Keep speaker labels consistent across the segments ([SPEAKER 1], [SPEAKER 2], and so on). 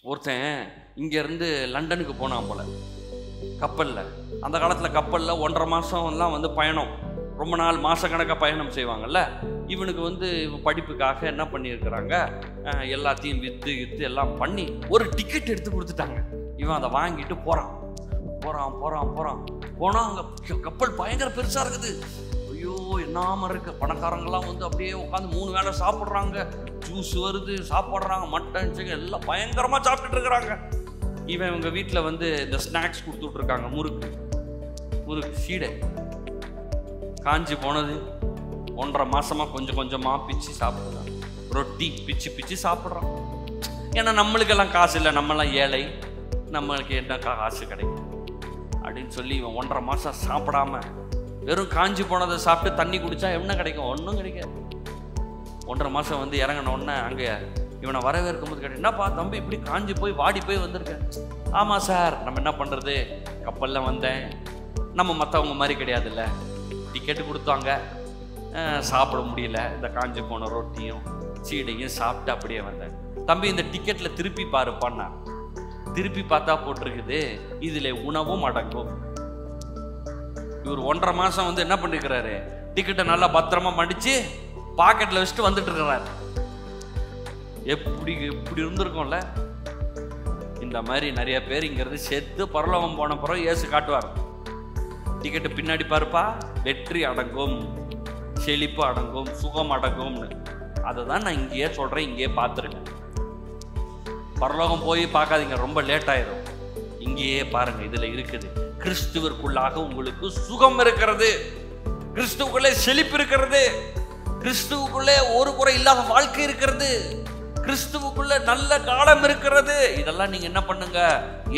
[SPEAKER 1] ஒருத்தன் இங்கேருந்து லண்டனுக்கு போனான் போல கப்பலில். அந்த காலத்தில் கப்பலில் 1.5 மாதம்லாம் வந்து பயணம், ரொம்ப நாள் மாதக்கணக்காக பயணம் செய்வாங்கல்ல. இவனுக்கு வந்து படிப்புக்காக என்ன பண்ணியிருக்கிறாங்க, எல்லாத்தையும் விற்று எல்லாம் பண்ணி ஒரு டிக்கெட் எடுத்து கொடுத்துட்டாங்க. இவன் அதை வாங்கிட்டு போகிறான். போனால் அங்கே கப்பல் பயங்கர பெருசாக இருக்குது. ஐயோ என்னாம இருக்கு. பணக்காரங்கெல்லாம் வந்து அப்படியே உட்காந்து 3 வேளை சாப்பிட்றாங்க, ஜூஸ் வருது, சாப்பிட்றாங்க, மட்டன் சிக்கன் எல்லாம் பயங்கரமாக சாப்பிட்டுட்டு இருக்கிறாங்க. இவன் இவங்க வீட்டில் வந்து இந்த ஸ்நாக்ஸ் கொடுத்துட்ருக்காங்க, முறுக்கு சீடை காஞ்சி போனது. 1.5 மாசமாக கொஞ்சம் கொஞ்சமாக பிச்சு சாப்பிட்றான். ரொட்டி பிச்சு சாப்பிட்றான். ஏன்னா நம்மளுக்கெல்லாம் காசு இல்லை, நம்மளாம் ஏழை, நம்மளுக்கு என்ன காசு கிடைக்கும் அப்படின்னு சொல்லி இவன் 1.5 மாதம் சாப்பிடாம வெறும் காஞ்சி போனதை சாப்பிட்டு தண்ணி குடித்தா என்ன கிடைக்கும்? ஒன்றும் கிடைக்காது. 1.5 மாதம் வந்து இறங்கின உடனே அங்கே இவனை வரவேற்கும் போது கேட்டேன், என்னப்பா தம்பி இப்படி காஞ்சி போய் வாடி போய் வந்திருக்கேன். ஆமாம் சார், நம்ம என்ன பண்ணுறது, கப்பலில் வந்தேன், நம்ம மற்றவங்க மாதிரி கிடையாதுல்ல, டிக்கெட்டு கொடுத்தாங்க, சாப்பிட முடியல, இந்த காஞ்சி போன ரொட்டியும் சீடையும் சாப்பிட்டு அப்படியே வந்தேன். தம்பி இந்த டிக்கெட்டில் திருப்பி பாருப்பான்னா, திருப்பி பார்த்தா போட்டிருக்குது இதில் உணவும் அடங்கும். இவர் 1.5 மாதம் வந்து என்ன பண்ணிருக்கிறாரு, டிக்கெட்டை நல்லா பத்திரமா மடித்து பாக்கெட்டில் வச்சுட்டு வந்துட்டு இருக்கிறார். எப்படி இருந்திருக்கும்ல. இந்த மாதிரி நிறைய பேர் இங்கிறது செத்து பரலோகம் போன பிறகு இயேசு காட்டுவார், டிக்கெட்டு பின்னாடி பாருப்பா, வெற்றி அடங்கும், செழிப்பு அடங்கும், சுகம் அடங்கும்னு. அதை தான் நான் இங்கேயே சொல்கிறேன், இங்கேயே பார்த்துருக்கேன். பரலோகம் போய் பார்க்காதீங்க, ரொம்ப லேட் ஆயிடும். இங்கேயே பாருங்க, இதில் இருக்குது. கிறிஸ்துவிற்குள்ளாக உங்களுக்கு சுகம் இருக்கிறது, கிறிஸ்துவுக்குள்ளே செழிப்பு இருக்கிறது, கிறிஸ்துவுக்குள்ளே ஒரு குறை இல்லாத வாழ்க்கை இருக்கிறது, கிறிஸ்துவுக்குள்ள நல்ல காலம் இருக்கிறது. இதெல்லாம் நீங்க என்ன பண்ணுங்க,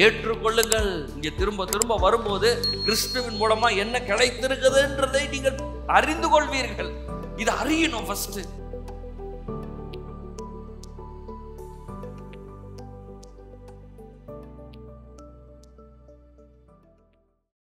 [SPEAKER 1] ஏற்றுக்கொள்ளுங்கள். இங்க திரும்ப திரும்ப வரும்போது கிறிஸ்துவின் மூலமா என்ன கிடைத்திருக்குதுன்றதை நீங்கள் அறிந்து கொள்வீர்கள். இதை அறியணும் ஃபர்ஸ்ட்.